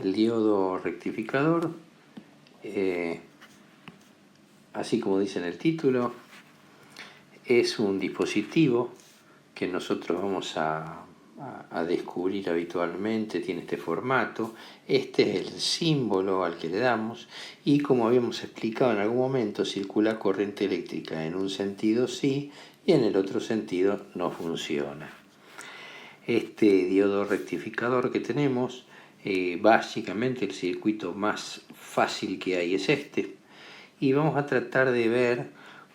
El diodo rectificador, así como dice en el título, es un dispositivo que nosotros vamos a descubrir habitualmente. Tiene este formato, este es el símbolo al que le damos y, como habíamos explicado en algún momento, circula corriente eléctrica en un sentido sí y en el otro sentido no funciona. Este diodo rectificador que tenemos, básicamente el circuito más fácil que hay es este, y vamos a tratar de ver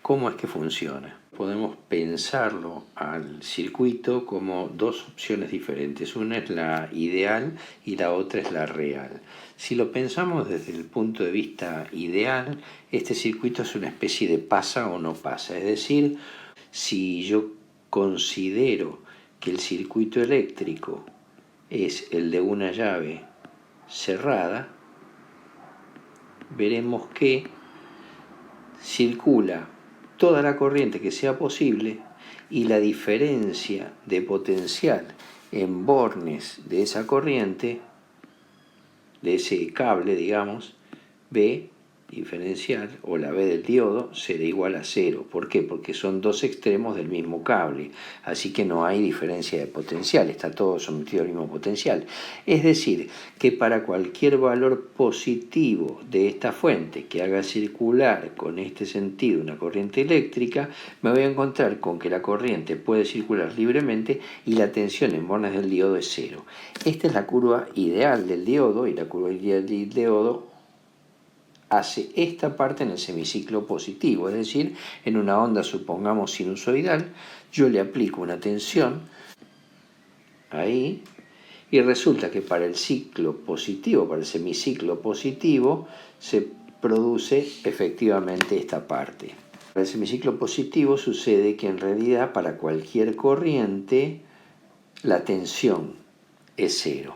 cómo es que funciona. Podemos pensarlo al circuito como dos opciones diferentes. Una es la ideal y la otra es la real. Si lo pensamos desde el punto de vista ideal, este circuito es una especie de pasa o no pasa. Es decir, si yo considero que el circuito eléctrico es el de una llave cerrada, veremos que circula toda la corriente que sea posible y la diferencia de potencial en bornes de esa corriente, de ese cable, digamos, B diferencial, o la B del diodo, será igual a 0. ¿Por qué? Porque son dos extremos del mismo cable, así que no hay diferencia de potencial, está todo sometido al mismo potencial. Es decir, que para cualquier valor positivo de esta fuente que haga circular con este sentido una corriente eléctrica, me voy a encontrar con que la corriente puede circular libremente y la tensión en bornes del diodo es 0. Esta es la curva ideal del diodo, y la curva ideal del diodo hace esta parte en el semiciclo positivo, es decir, en una onda, supongamos, sinusoidal, yo le aplico una tensión ahí y resulta que para el ciclo positivo, para el semiciclo positivo, se produce efectivamente esta parte. Para el semiciclo positivo sucede que en realidad para cualquier corriente la tensión es 0.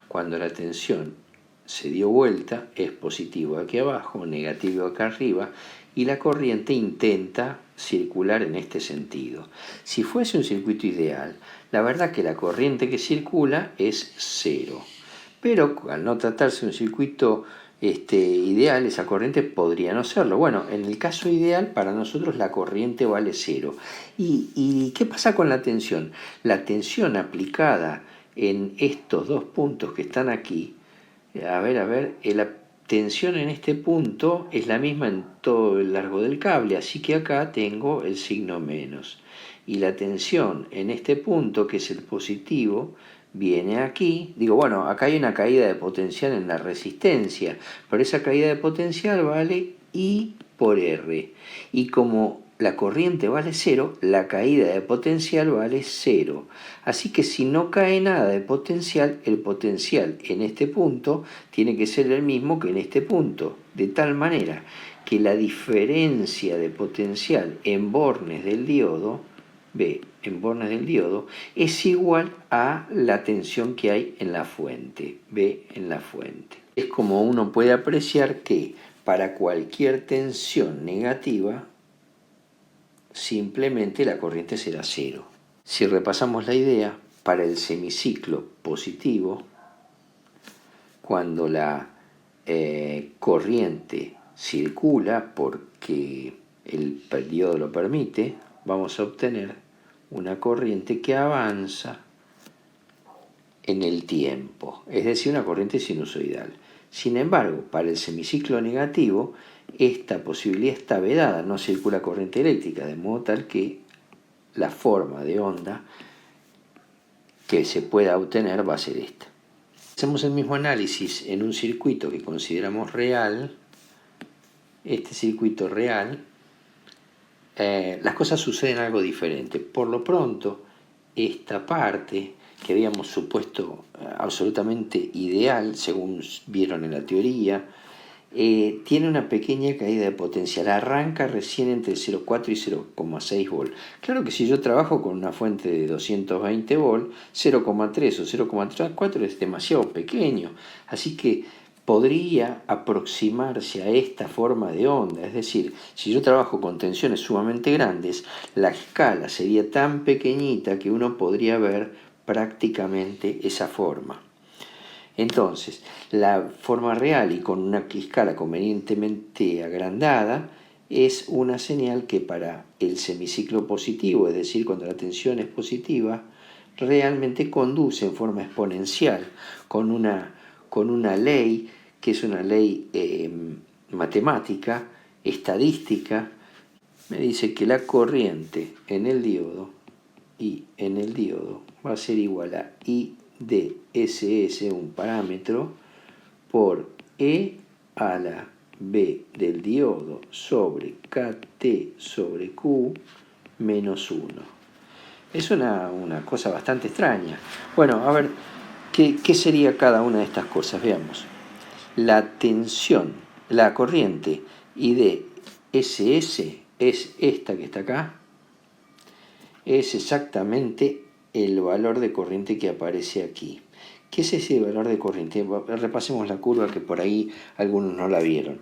Cuando la tensión se dio vuelta, es positivo aquí abajo, negativo acá arriba, y la corriente intenta circular en este sentido. Si fuese un circuito ideal, la verdad que la corriente que circula es 0. Pero al no tratarse de un circuito ideal, esa corriente podría no serlo. Bueno, en el caso ideal, para nosotros la corriente vale 0. ¿Y qué pasa con la tensión? La tensión aplicada en estos dos puntos que están aquí, la tensión en este punto es la misma en todo el largo del cable, así que acá tengo el signo menos. Y la tensión en este punto, que es el positivo, viene aquí. Digo, bueno, acá hay una caída de potencial en la resistencia, pero esa caída de potencial vale I por R. Y como la corriente vale 0, la caída de potencial vale 0. Así que si no cae nada de potencial, el potencial en este punto tiene que ser el mismo que en este punto, de tal manera que la diferencia de potencial en bornes del diodo, B, en bornes del diodo, es igual a la tensión que hay en la fuente, B en la fuente. Es como uno puede apreciar que para cualquier tensión negativa, simplemente la corriente será 0. Si repasamos la idea, para el semiciclo positivo, cuando la corriente circula porque el diodo lo permite, vamos a obtener una corriente que avanza en el tiempo, es decir, una corriente sinusoidal. Sin embargo, para el semiciclo negativo, esta posibilidad está vedada, no circula corriente eléctrica, de modo tal que la forma de onda que se pueda obtener va a ser esta. Hacemos el mismo análisis en un circuito que consideramos real. Este circuito real, las cosas suceden algo diferente. Por lo pronto, esta parte que habíamos supuesto absolutamente ideal, según vieron en la teoría, tiene una pequeña caída de potencial, arranca recién entre 0,4 y 0,6 volt. Claro que si yo trabajo con una fuente de 220 volt, 0,3 o 0,4 es demasiado pequeño, así que podría aproximarse a esta forma de onda. Es decir, si yo trabajo con tensiones sumamente grandes, la escala sería tan pequeñita que uno podría ver prácticamente esa forma. Entonces, la forma real y con una escala convenientemente agrandada es una señal que para el semiciclo positivo, es decir, cuando la tensión es positiva, realmente conduce en forma exponencial con una ley que es una ley matemática, estadística. Me dice que la corriente en el diodo, I en el diodo, va a ser igual a I de SS, un parámetro, por E a la B del diodo sobre KT sobre Q menos 1. Es una cosa bastante extraña. Bueno, a ver, ¿qué sería cada una de estas cosas? Veamos. La tensión, la corriente I de SS es esta que está acá, es exactamente el valor de corriente que aparece aquí. ¿Qué es ese valor de corriente? Repasemos la curva que por ahí algunos no la vieron.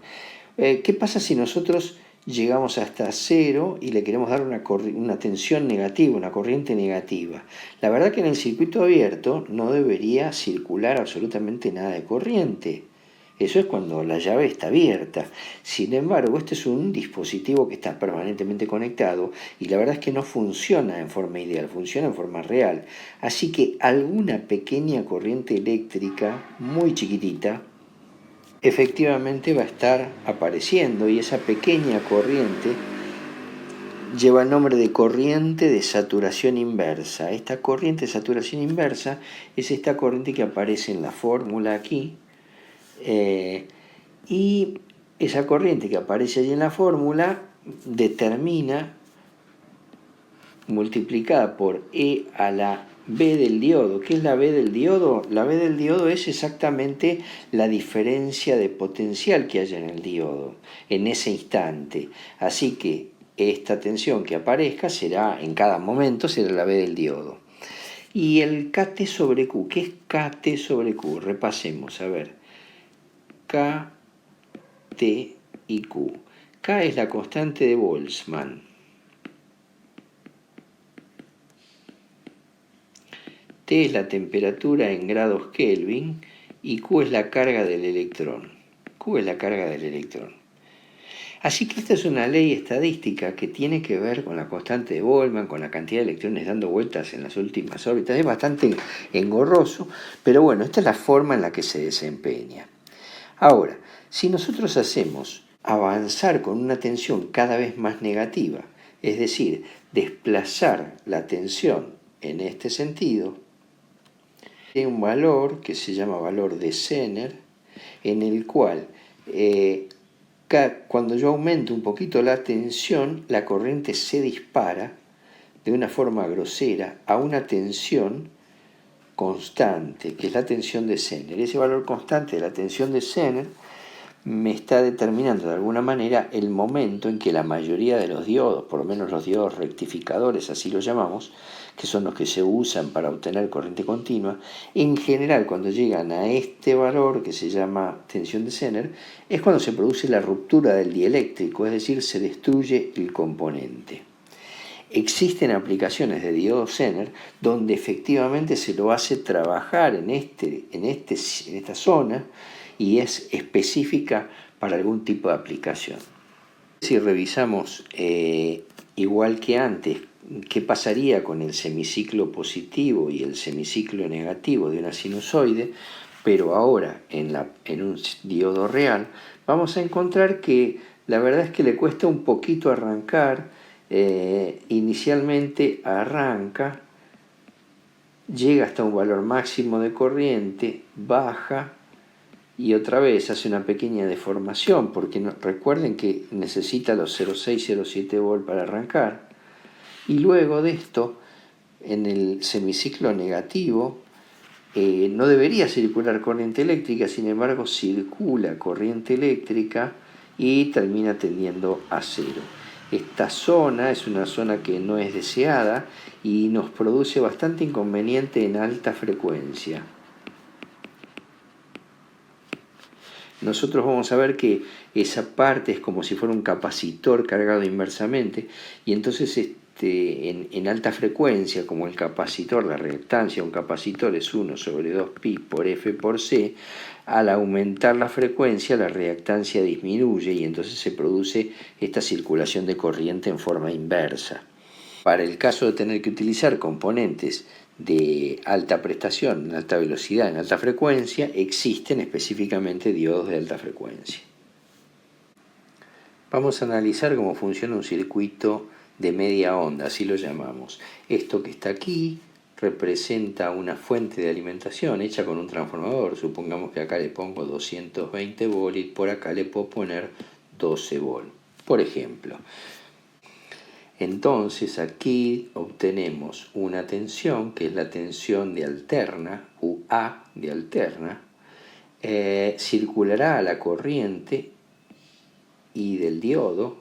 ¿Qué pasa si nosotros llegamos hasta cero y le queremos dar una tensión negativa, una corriente negativa? La verdad que en el circuito abierto no debería circular absolutamente nada de corriente. Eso es cuando la llave está abierta. Sin embargo, este es un dispositivo que está permanentemente conectado y la verdad es que no funciona en forma ideal, funciona en forma real. Así que alguna pequeña corriente eléctrica, muy chiquitita, efectivamente va a estar apareciendo y esa pequeña corriente lleva el nombre de corriente de saturación inversa. Esta corriente de saturación inversa es esta corriente que aparece en la fórmula aquí. Y esa corriente que aparece allí en la fórmula determina, multiplicada por E a la B del diodo. ¿Qué es la B del diodo? La B del diodo es exactamente la diferencia de potencial que haya en el diodo en ese instante. Así que esta tensión que aparezca será, en cada momento, será la B del diodo. Y el KT sobre Q, ¿qué es KT sobre Q? Repasemos, a ver. K, T y Q. K es la constante de Boltzmann. T es la temperatura en grados Kelvin y Q es la carga del electrón. Q es la carga del electrón. Así que esta es una ley estadística que tiene que ver con la constante de Boltzmann, con la cantidad de electrones dando vueltas en las últimas órbitas. Es bastante engorroso, pero bueno, esta es la forma en la que se desempeña. Ahora, si nosotros hacemos avanzar con una tensión cada vez más negativa, es decir, desplazar la tensión en este sentido, hay un valor que se llama valor de Zener, en el cual cuando yo aumento un poquito la tensión, la corriente se dispara de una forma grosera a una tensión constante, que es la tensión de Zener. Ese valor constante de la tensión de Zener me está determinando de alguna manera el momento en que la mayoría de los diodos, por lo menos los diodos rectificadores, así los llamamos, que son los que se usan para obtener corriente continua, en general cuando llegan a este valor que se llama tensión de Zener, es cuando se produce la ruptura del dieléctrico, es decir, se destruye el componente. Existen aplicaciones de diodo Zener donde efectivamente se lo hace trabajar en esta zona y es específica para algún tipo de aplicación. Si revisamos igual que antes, qué pasaría con el semiciclo positivo y el semiciclo negativo de una sinusoide, pero ahora en un diodo real, vamos a encontrar que la verdad es que le cuesta un poquito arrancar. Inicialmente arranca, llega hasta un valor máximo de corriente, baja y otra vez hace una pequeña deformación, porque recuerden que necesita los 0,6-0,7 volt para arrancar. Y luego de esto, en el semiciclo negativo, no debería circular corriente eléctrica, sin embargo circula corriente eléctrica y termina tendiendo a cero. Esta zona es una zona que no es deseada y nos produce bastante inconveniente en alta frecuencia. Nosotros vamos a ver que esa parte es como si fuera un capacitor cargado inversamente y entonces en alta frecuencia, como el capacitor, la reactancia de un capacitor es 1/2pi por F por C, al aumentar la frecuencia la reactancia disminuye y entonces se produce esta circulación de corriente en forma inversa. Para el caso de tener que utilizar componentes de alta prestación, alta velocidad, en alta frecuencia, existen específicamente diodos de alta frecuencia. Vamos a analizar cómo funciona un circuito de media onda, así lo llamamos. Esto que está aquí representa una fuente de alimentación hecha con un transformador. Supongamos que acá le pongo 220 volt y por acá le puedo poner 12 volt, por ejemplo. Entonces aquí obtenemos una tensión, que es la tensión de alterna, UA de alterna, circulará a la corriente y del diodo.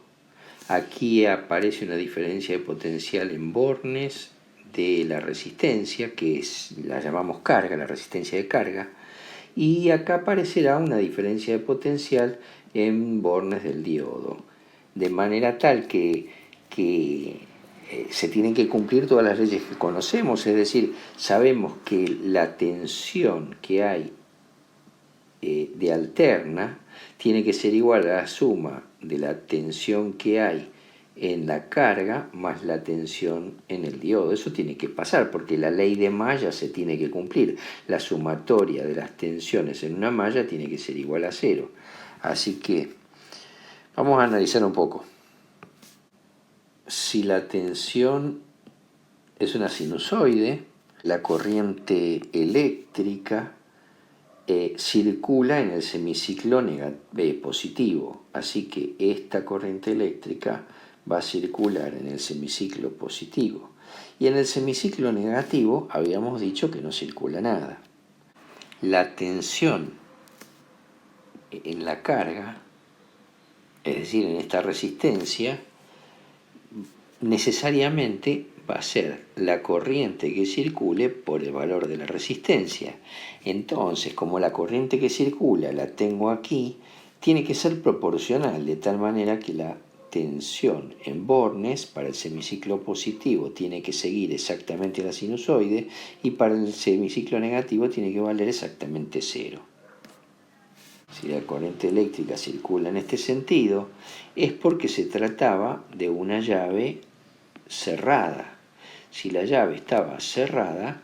Aquí aparece una diferencia de potencial en bornes de la resistencia, que la llamamos carga, la resistencia de carga, y acá aparecerá una diferencia de potencial en bornes del diodo, de manera tal que se tienen que cumplir todas las leyes que conocemos, es decir, sabemos que la tensión que hay de alterna tiene que ser igual a la suma de la tensión que hay en la carga más la tensión en el diodo. Eso tiene que pasar porque la ley de malla se tiene que cumplir. La sumatoria de las tensiones en una malla tiene que ser igual a 0. Así que vamos a analizar un poco. Si la tensión es una sinusoide, la corriente eléctrica circula en el semiciclo positivo, así que esta corriente eléctrica va a circular en el semiciclo positivo. Y en el semiciclo negativo habíamos dicho que no circula nada. La tensión en la carga, es decir, en esta resistencia, necesariamente va a ser la corriente que circule por el valor de la resistencia. Entonces, como la corriente que circula la tengo aquí, tiene que ser proporcional, de tal manera que la tensión en bornes para el semiciclo positivo tiene que seguir exactamente la sinusoide y para el semiciclo negativo tiene que valer exactamente 0. Si la corriente eléctrica circula en este sentido, es porque se trataba de una llave cerrada. Si la llave estaba cerrada,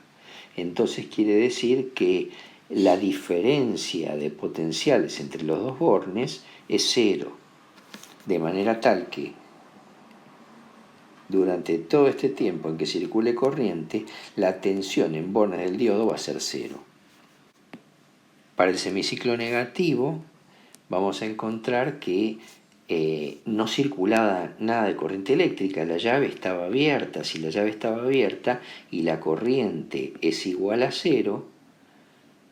entonces quiere decir que la diferencia de potenciales entre los dos bornes es 0, de manera tal que durante todo este tiempo en que circule corriente, la tensión en bornes del diodo va a ser 0. Para el semiciclo negativo vamos a encontrar que no circulaba nada de corriente eléctrica, la llave estaba abierta. Si la llave estaba abierta y la corriente es igual a 0,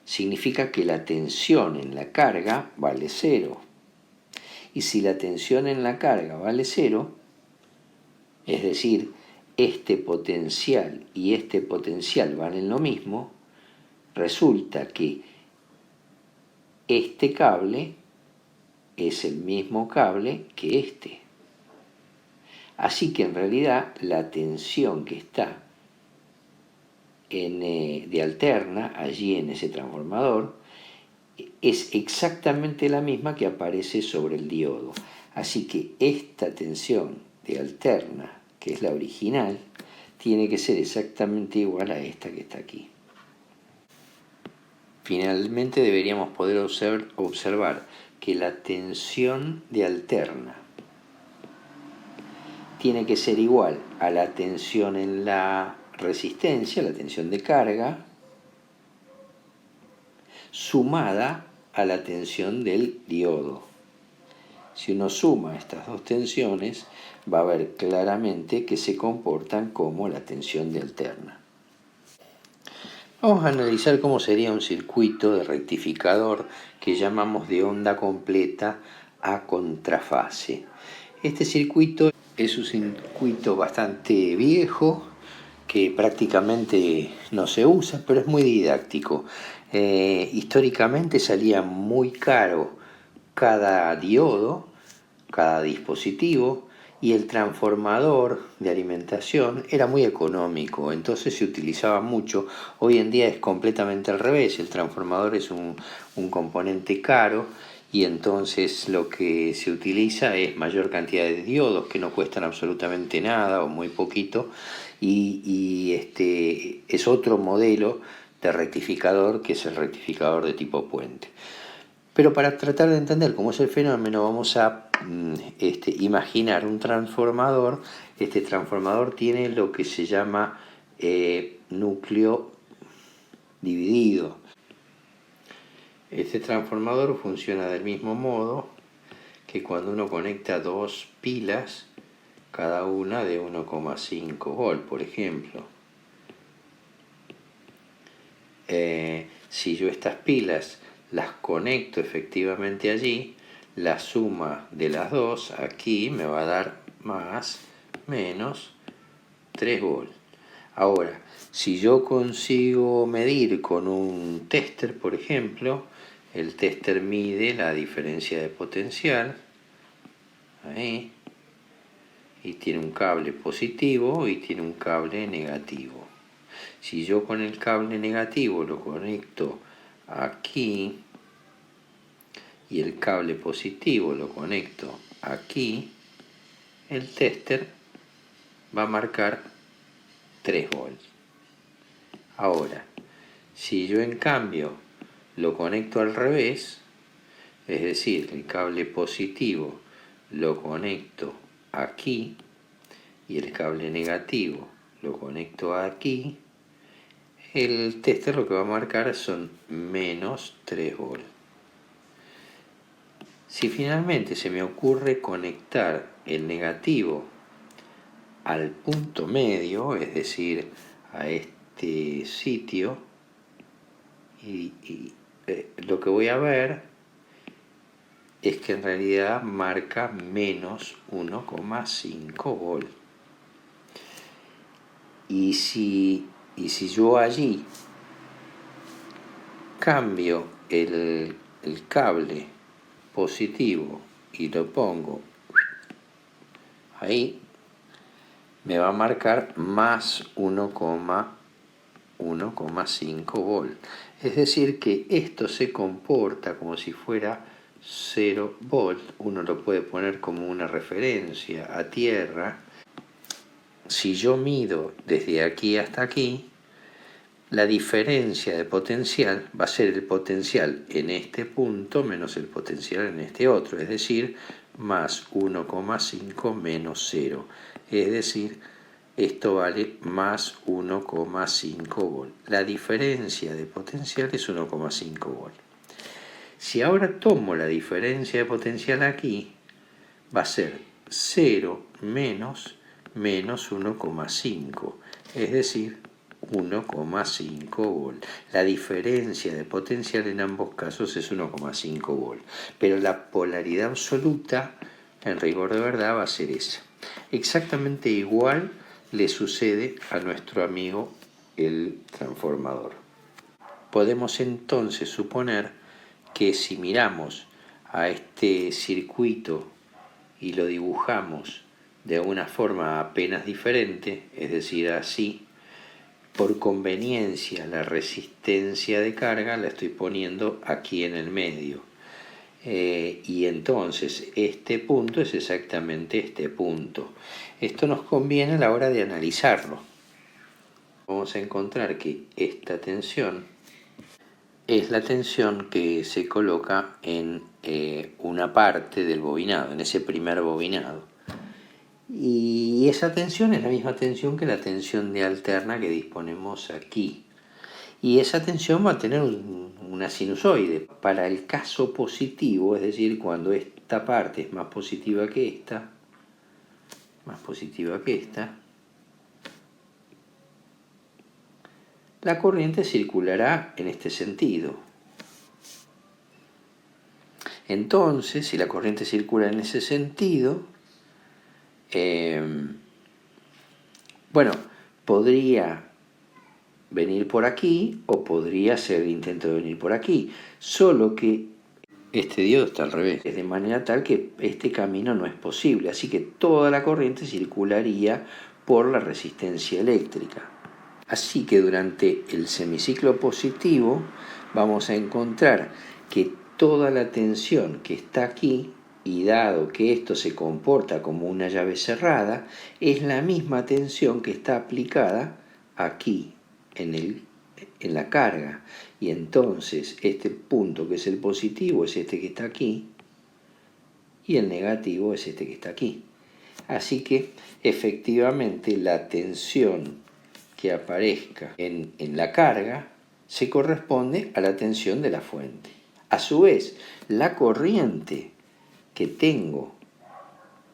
significa que la tensión en la carga vale 0. Y si la tensión en la carga vale 0, es decir, este potencial y este potencial valen lo mismo, resulta que este cable es el mismo cable que este. Así que en realidad la tensión que está de alterna allí en ese transformador es exactamente la misma que aparece sobre el diodo. Así que esta tensión de alterna, que es la original, tiene que ser exactamente igual a esta que está aquí. Finalmente deberíamos poder observar que la tensión de alterna tiene que ser igual a la tensión en la resistencia, la tensión de carga, sumada a la tensión del diodo. Si uno suma estas dos tensiones, va a ver claramente que se comportan como la tensión de alterna. Vamos a analizar cómo sería un circuito de rectificador que llamamos de onda completa a contrafase. Este circuito es un circuito bastante viejo que prácticamente no se usa, pero es muy didáctico. Históricamente salía muy caro cada diodo, cada dispositivo, y el transformador de alimentación era muy económico, entonces se utilizaba mucho. Hoy en día es completamente al revés, el transformador es un componente caro y entonces lo que se utiliza es mayor cantidad de diodos que no cuestan absolutamente nada o muy poquito y es otro modelo de rectificador que es el rectificador de tipo puente. Pero para tratar de entender cómo es el fenómeno vamos a imaginar un transformador. Este transformador tiene lo que se llama núcleo dividido. Este transformador funciona del mismo modo que cuando uno conecta dos pilas, cada una de 1,5 volt, por ejemplo. Si yo estas pilas las conecto efectivamente allí, la suma de las dos aquí me va a dar más, menos 3 volt. Ahora, si yo consigo medir con un tester, por ejemplo, el tester mide la diferencia de potencial, ahí, y tiene un cable positivo y tiene un cable negativo. Si yo con el cable negativo lo conecto aquí y el cable positivo lo conecto aquí, el tester va a marcar 3 volts. Ahora, si yo en cambio lo conecto al revés, es decir, el cable positivo lo conecto aquí y el cable negativo lo conecto aquí, el tester lo que va a marcar son menos 3 volts. Si finalmente se me ocurre conectar el negativo al punto medio, es decir, a este sitio, lo que voy a ver es que en realidad marca menos 1,5 volt. Y si yo allí cambio el cable positivo y lo pongo ahí, me va a marcar más 1,5 volt. Es decir que esto se comporta como si fuera 0 volt. Uno lo puede poner como una referencia a tierra. Si yo mido desde aquí hasta aquí, la diferencia de potencial va a ser el potencial en este punto menos el potencial en este otro, es decir, más 1,5 menos 0. Es decir, esto vale más 1,5 volt. La diferencia de potencial es 1,5 volt. Si ahora tomo la diferencia de potencial aquí, va a ser 0 menos 1,5, es decir, 1,5 volt. La diferencia de potencial en ambos casos es 1,5 volt, pero la polaridad absoluta, en rigor de verdad, va a ser esa. Exactamente igual le sucede a nuestro amigo el transformador. Podemos entonces suponer que si miramos a este circuito y lo dibujamos de una forma apenas diferente, es decir, así, por conveniencia la resistencia de carga la estoy poniendo aquí en el medio. Y entonces este punto es exactamente este punto. Esto nos conviene a la hora de analizarlo. Vamos a encontrar que esta tensión es la tensión que se coloca en una parte del bobinado, en ese primer bobinado. Y esa tensión es la misma tensión que la tensión de alterna que disponemos aquí. Y esa tensión va a tener una sinusoide. Para el caso positivo, es decir, cuando esta parte es más positiva que esta, la corriente circulará en este sentido. Entonces, si la corriente circula en ese sentido, podría venir por aquí o podría ser el intento de venir por aquí. Solo que este diodo está al revés, de manera tal que este camino no es posible, así que toda la corriente circularía por la resistencia eléctrica. Así que durante el semiciclo positivo vamos a encontrar que toda la tensión que está aquí, y dado que esto se comporta como una llave cerrada, es la misma tensión que está aplicada aquí en la carga. Y entonces este punto que es el positivo es este que está aquí y el negativo es este que está aquí. Así que efectivamente la tensión que aparezca en la carga se corresponde a la tensión de la fuente. A su vez, la corriente que tengo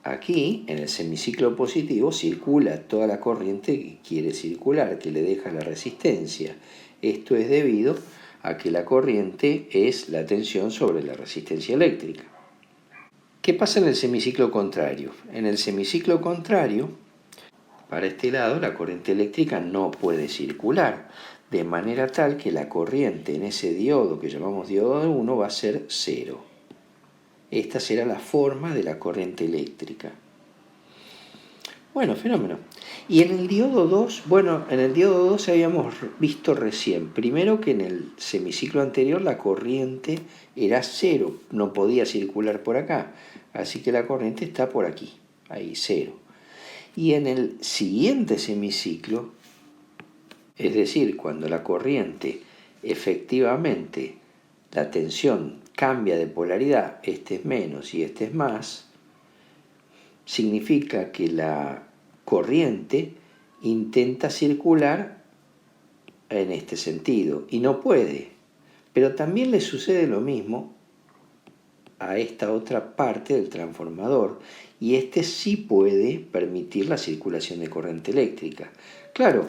aquí en el semiciclo positivo circula toda la corriente que quiere circular, que le deja la resistencia. Esto es debido a que la corriente es la tensión sobre la resistencia eléctrica. ¿Qué pasa en el semiciclo contrario? En el semiciclo contrario, para este lado, la corriente eléctrica no puede circular, de manera tal que la corriente en ese diodo que llamamos diodo 1 va a ser 0. Esta será la forma de la corriente eléctrica. Bueno, fenómeno. Y en el diodo 2, bueno, en el diodo 2 habíamos visto recién, primero que en el semiciclo anterior la corriente era 0, no podía circular por acá, así que la corriente está por aquí, ahí 0. Y en el siguiente semiciclo, es decir, cuando la corriente efectivamente, la tensión cambia de polaridad, este es menos y este es más, significa que la corriente intenta circular en este sentido y no puede. Pero también le sucede lo mismo a esta otra parte del transformador y este sí puede permitir la circulación de corriente eléctrica. Claro,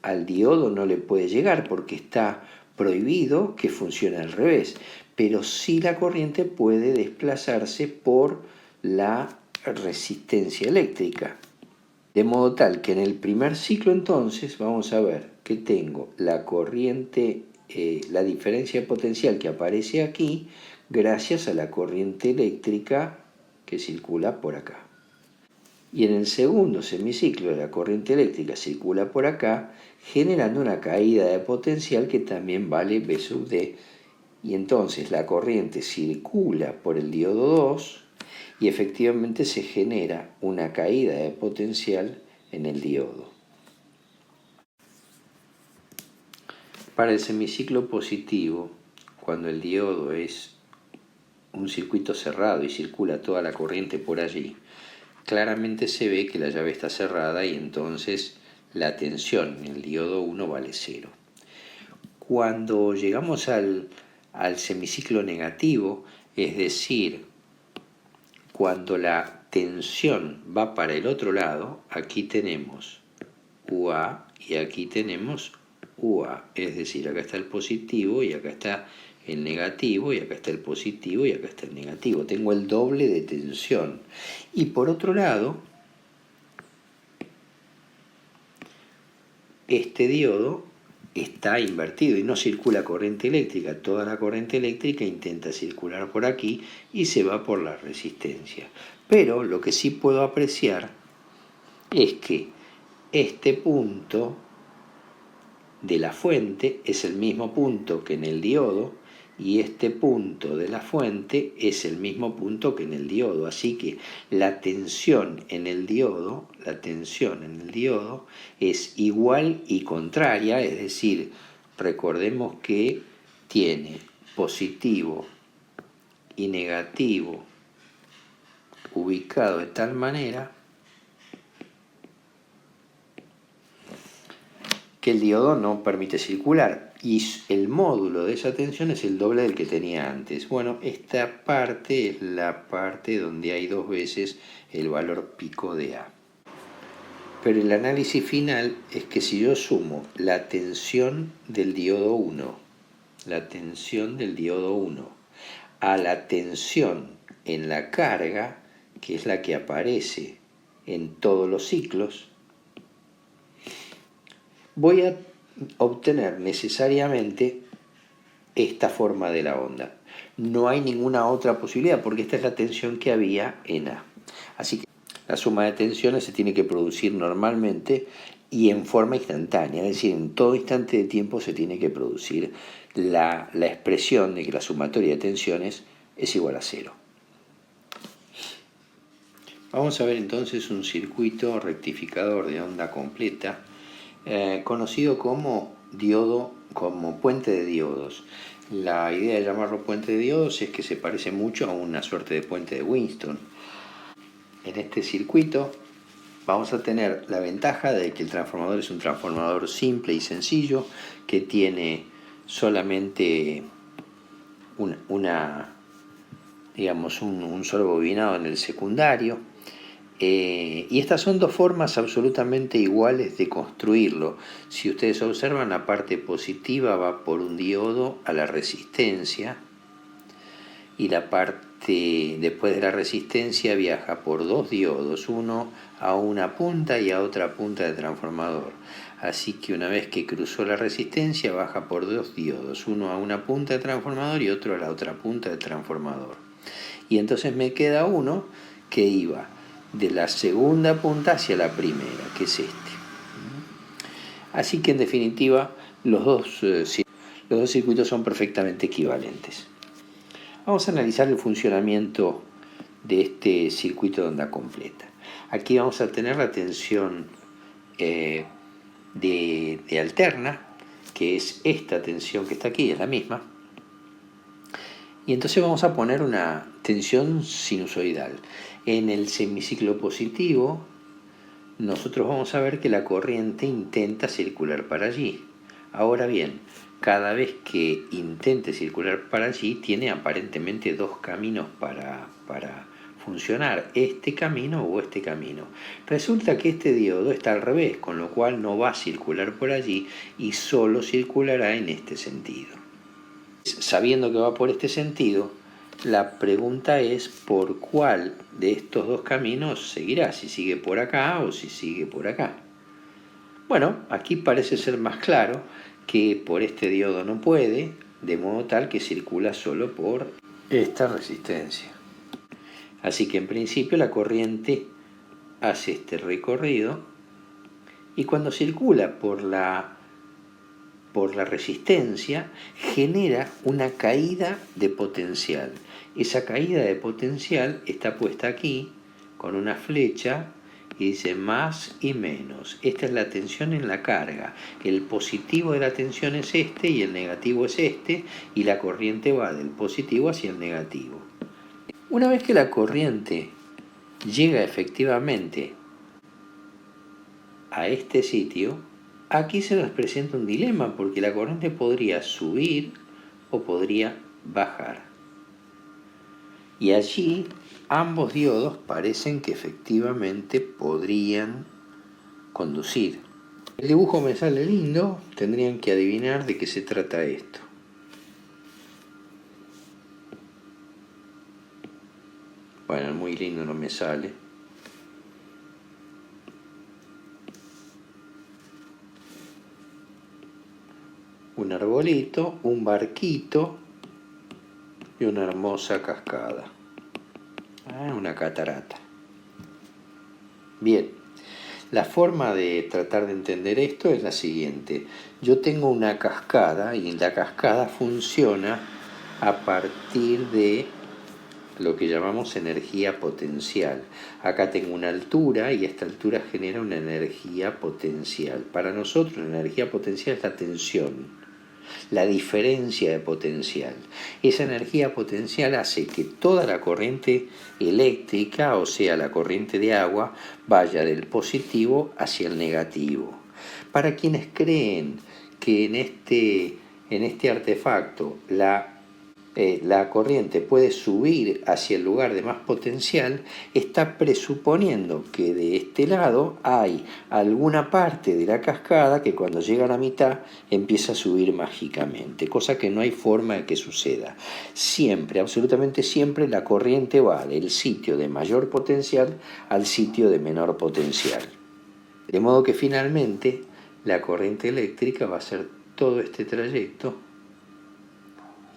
al diodo no le puede llegar porque está prohibido que funcione al revés, pero sí la corriente puede desplazarse por la resistencia eléctrica. De modo tal que en el primer ciclo entonces vamos a ver que tengo la corriente, la diferencia potencial que aparece aquí gracias a la corriente eléctrica que circula por acá. Y en el segundo semiciclo la corriente eléctrica circula por acá generando una caída de potencial que también vale B sub D. Y entonces la corriente circula por el diodo 2 y efectivamente se genera una caída de potencial en el diodo. Para el semiciclo positivo, cuando el diodo es un circuito cerrado y circula toda la corriente por allí, claramente se ve que la llave está cerrada y entonces la tensión en el diodo 1 vale 0. Cuando llegamos al semiciclo negativo, es decir, cuando la tensión va para el otro lado, aquí tenemos UA y aquí tenemos UA, es decir, acá está el positivo y acá está el negativo y acá está el positivo y acá está el negativo. Tengo el doble de tensión. Y por otro lado, este diodo está invertido y no circula corriente eléctrica. Toda la corriente eléctrica intenta circular por aquí y se va por la resistencia. Pero lo que sí puedo apreciar es que este punto de la fuente es el mismo punto que en el diodo y este punto de la fuente es el mismo punto que en el diodo. Así que la tensión en el diodo es igual y contraria, es decir, recordemos que tiene positivo y negativo ubicado de tal manera que el diodo no permite circular y el módulo de esa tensión es el doble del que tenía antes. Bueno, esta parte es la parte donde hay dos veces el valor pico de A. Pero el análisis final es que si yo sumo la tensión del diodo 1, a la tensión en la carga, que es la que aparece en todos los ciclos, voy a obtener necesariamente esta forma de la onda. No hay ninguna otra posibilidad porque esta es la tensión que había en A. Así que la suma de tensiones se tiene que producir normalmente y en forma instantánea, es decir, en todo instante de tiempo se tiene que producir la expresión de que la sumatoria de tensiones es igual a 0. Vamos a ver entonces un circuito rectificador de onda completa, conocido como diodo, como puente de diodos. La idea de llamarlo puente de diodos es que se parece mucho a una suerte de puente de Winston. En este circuito vamos a tener la ventaja de que el transformador es un transformador simple y sencillo que tiene solamente un solo bobinado en el secundario. Y estas son dos formas absolutamente iguales de construirlo. Si ustedes observan, la parte positiva va por un diodo a la resistencia y la parte después de la resistencia viaja por dos diodos, uno a una punta y a otra punta del transformador. Así que una vez que cruzó la resistencia baja por dos diodos, uno a una punta del transformador y otro a la otra punta del transformador. Y entonces me queda uno que iba de la segunda punta hacia la primera, que es este. Así que en definitiva los dos circuitos son perfectamente equivalentes. Vamos a analizar el funcionamiento de este circuito de onda completa. Aquí vamos a tener la tensión de alterna, que es esta tensión que está aquí, es la misma. Y entonces vamos a poner una tensión sinusoidal. En el semiciclo positivo, nosotros vamos a ver que la corriente intenta circular para allí. Ahora bien, cada vez que intente circular para allí, tiene aparentemente dos caminos para funcionar, este camino o este camino. Resulta que este diodo está al revés, con lo cual no va a circular por allí y solo circulará en este sentido. Sabiendo que va por este sentido, la pregunta es por cuál de estos dos caminos seguirá, si sigue por acá o si sigue por acá. Bueno, aquí parece ser más claro que por este diodo no puede, de modo tal que circula solo por esta resistencia. Así que en principio la corriente hace este recorrido y cuando circula por la resistencia genera una caída de potencial. Esa caída de potencial está puesta aquí con una flecha y dice más y menos. Esta es la tensión en la carga. El positivo de la tensión es este y el negativo es este, y la corriente va del positivo hacia el negativo. Una vez que la corriente llega efectivamente a este sitio, aquí se nos presenta un dilema porque la corriente podría subir o podría bajar. Y allí ambos diodos parecen que efectivamente podrían conducir. El dibujo me sale lindo, tendrían que adivinar de qué se trata esto. Bueno, muy lindo no me sale. Un arbolito, un barquito y una hermosa cascada. Una catarata. Bien, la forma de tratar de entender esto es la siguiente. Yo tengo una cascada y la cascada funciona a partir de lo que llamamos energía potencial. Acá tengo una altura y esta altura genera una energía potencial. Para nosotros la energía potencial es la tensión, la diferencia de potencial. Esa energía potencial hace que toda la corriente eléctrica, o sea, la corriente de agua, vaya del positivo hacia el negativo. Para quienes creen que en este artefacto la corriente puede subir hacia el lugar de más potencial, está presuponiendo que de este lado hay alguna parte de la cascada que cuando llega a la mitad empieza a subir mágicamente, cosa que no hay forma de que suceda. Siempre, absolutamente siempre, la corriente va del sitio de mayor potencial al sitio de menor potencial. De modo que finalmente la corriente eléctrica va a hacer todo este trayecto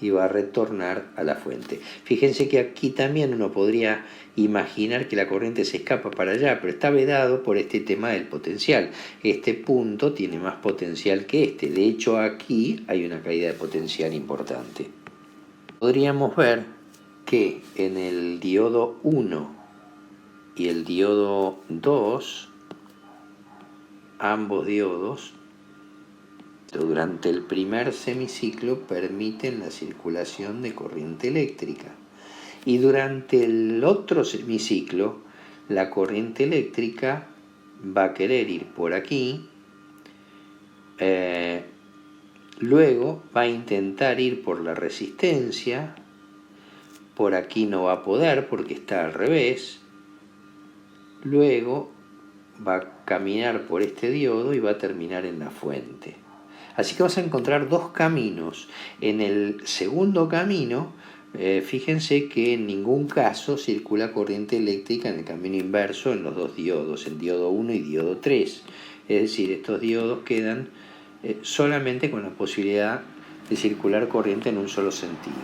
y va a retornar a la fuente. Fíjense que aquí también uno podría imaginar que la corriente se escapa para allá, pero está vedado por este tema del potencial. Este punto tiene más potencial que este. De hecho, aquí hay una caída de potencial importante. Podríamos ver que en el diodo 1 y el diodo 2, ambos diodos, durante el primer semiciclo permiten la circulación de corriente eléctrica. Y durante el otro semiciclo, la corriente eléctrica va a querer ir por aquí, luego va a intentar ir por la resistencia, por aquí no va a poder porque está al revés, luego va a caminar por este diodo y va a terminar en la fuente. Así que vamos a encontrar dos caminos. En el segundo camino, fíjense que en ningún caso circula corriente eléctrica en el camino inverso en los dos diodos, el diodo 1 y diodo 3. Es decir, estos diodos quedan solamente con la posibilidad de circular corriente en un solo sentido.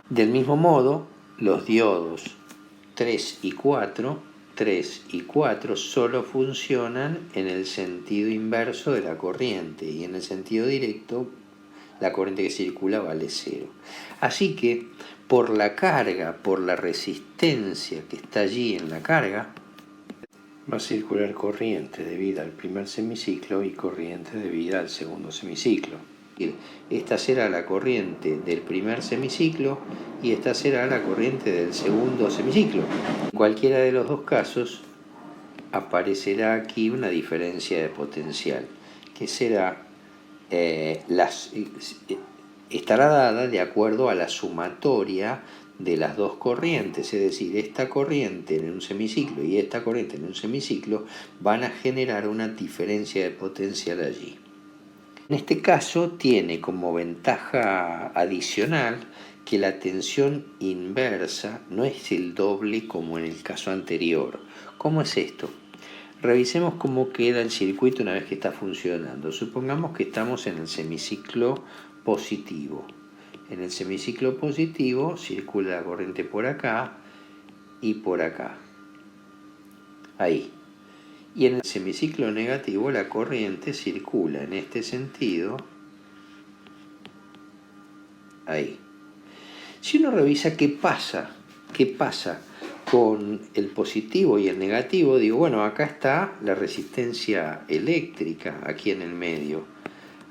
Del mismo modo, los diodos 3 y 4 solo funcionan en el sentido inverso de la corriente y en el sentido directo la corriente que circula vale 0. Así que por la carga, por la resistencia que está allí en la carga, va a circular corriente debida al primer semiciclo y corriente debida al segundo semiciclo. Esta será la corriente del primer semiciclo y esta será la corriente del segundo semiciclo. En cualquiera de los dos casos aparecerá aquí una diferencia de potencial que será estará dada de acuerdo a la sumatoria de las dos corrientes, es decir, esta corriente en un semiciclo y esta corriente en un semiciclo van a generar una diferencia de potencial allí. En este caso tiene como ventaja adicional que la tensión inversa no es el doble como en el caso anterior. ¿Cómo es esto? Revisemos cómo queda el circuito una vez que está funcionando. Supongamos que estamos en el semiciclo positivo. En el semiciclo positivo circula la corriente por acá y por acá. Ahí. Y en el semiciclo negativo la corriente circula en este sentido, ahí. Si uno revisa qué pasa con el positivo y el negativo, digo, bueno, acá está la resistencia eléctrica, aquí en el medio.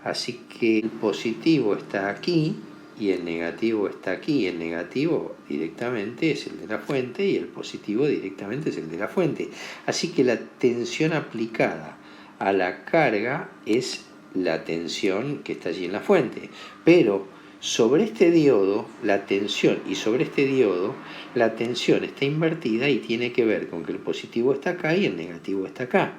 Así que el positivo está aquí y el negativo está aquí. El negativo directamente es el de la fuente y el positivo directamente es el de la fuente. Así que la tensión aplicada a la carga es la tensión que está allí en la fuente. Pero sobre este diodo, la tensión, y sobre este diodo, la tensión está invertida y tiene que ver con que el positivo está acá y el negativo está acá.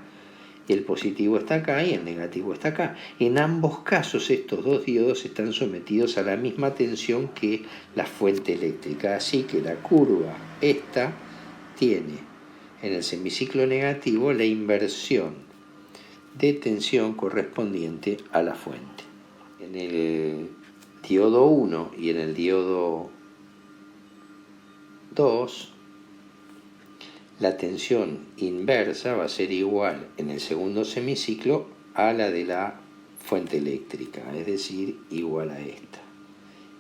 El positivo está acá y el negativo está acá. En ambos casos estos dos diodos están sometidos a la misma tensión que la fuente eléctrica. Así que la curva esta tiene en el semiciclo negativo la inversión de tensión correspondiente a la fuente. En el diodo 1 y en el diodo 2, la tensión inversa va a ser igual en el segundo semiciclo a la de la fuente eléctrica, es decir, igual a esta.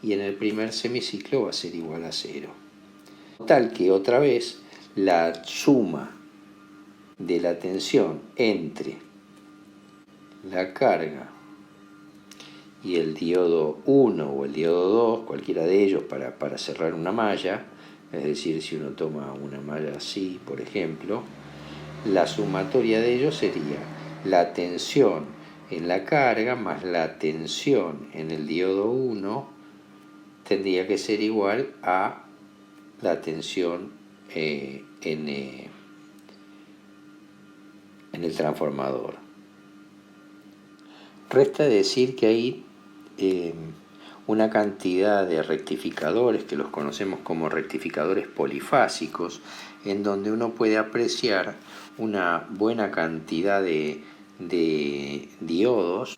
Y en el primer semiciclo va a ser igual a 0. Tal que otra vez la suma de la tensión entre la carga y el diodo 1 o el diodo 2, cualquiera de ellos para cerrar una malla, es decir, si uno toma una malla así, por ejemplo, la sumatoria de ellos sería la tensión en la carga más la tensión en el diodo 1 tendría que ser igual a la tensión en el transformador. Resta decir que hay una cantidad de rectificadores que los conocemos como rectificadores polifásicos, en donde uno puede apreciar una buena cantidad de diodos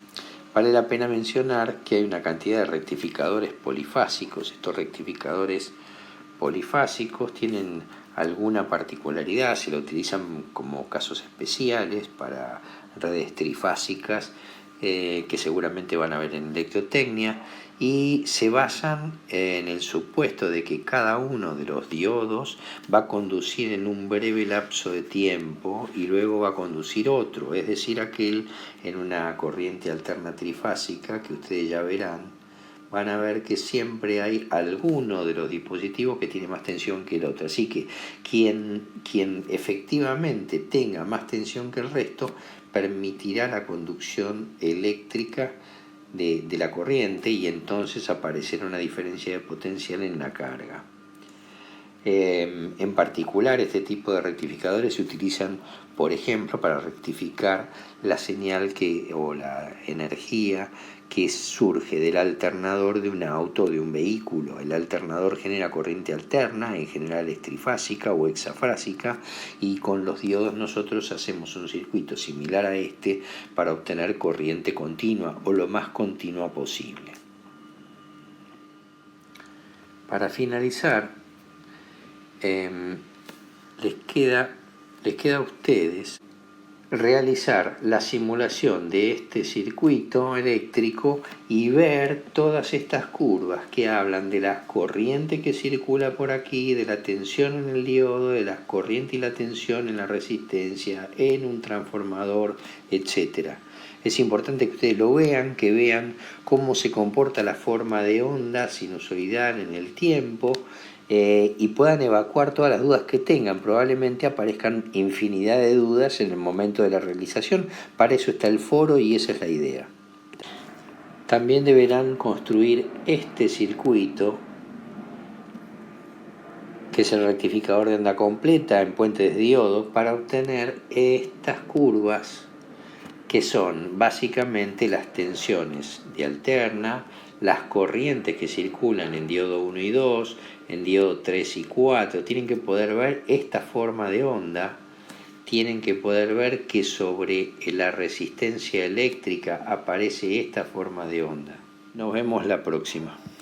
Vale la pena mencionar que hay una cantidad de rectificadores polifásicos. Estos rectificadores polifásicos tienen alguna particularidad, se lo utilizan como casos especiales para redes trifásicas que seguramente van a ver en electrotecnia, y se basan en el supuesto de que cada uno de los diodos va a conducir en un breve lapso de tiempo y luego va a conducir otro, es decir, aquel en una corriente alterna trifásica que ustedes ya verán. Van a ver que siempre hay alguno de los dispositivos que tiene más tensión que el otro. Así que quien efectivamente tenga más tensión que el resto permitirá la conducción eléctrica de la corriente, y entonces aparecerá una diferencia de potencial en la carga. En particular, este tipo de rectificadores se utilizan, por ejemplo, para rectificar la señal o la energía que surge del alternador de un auto o de un vehículo. El alternador genera corriente alterna, en general es trifásica o hexafásica, y con los diodos nosotros hacemos un circuito similar a este para obtener corriente continua o lo más continua posible. Para finalizar, les queda a ustedes realizar la simulación de este circuito eléctrico y ver todas estas curvas que hablan de la corriente que circula por aquí, de la tensión en el diodo, de la corriente y la tensión en la resistencia, en un transformador, etc. Es importante que ustedes lo vean, que vean cómo se comporta la forma de onda sinusoidal en el tiempo, y puedan evacuar todas las dudas que tengan. Probablemente aparezcan infinidad de dudas en el momento de la realización. Para eso está el foro y esa es la idea. También deberán construir este circuito, que es el rectificador de onda completa en puentes de diodo, para obtener estas curvas que son básicamente las tensiones de alterna, las corrientes que circulan en diodo 1 y 2, en diodo 3 y 4. Tienen que poder ver esta forma de onda, tienen que poder ver que sobre la resistencia eléctrica aparece esta forma de onda. Nos vemos la próxima.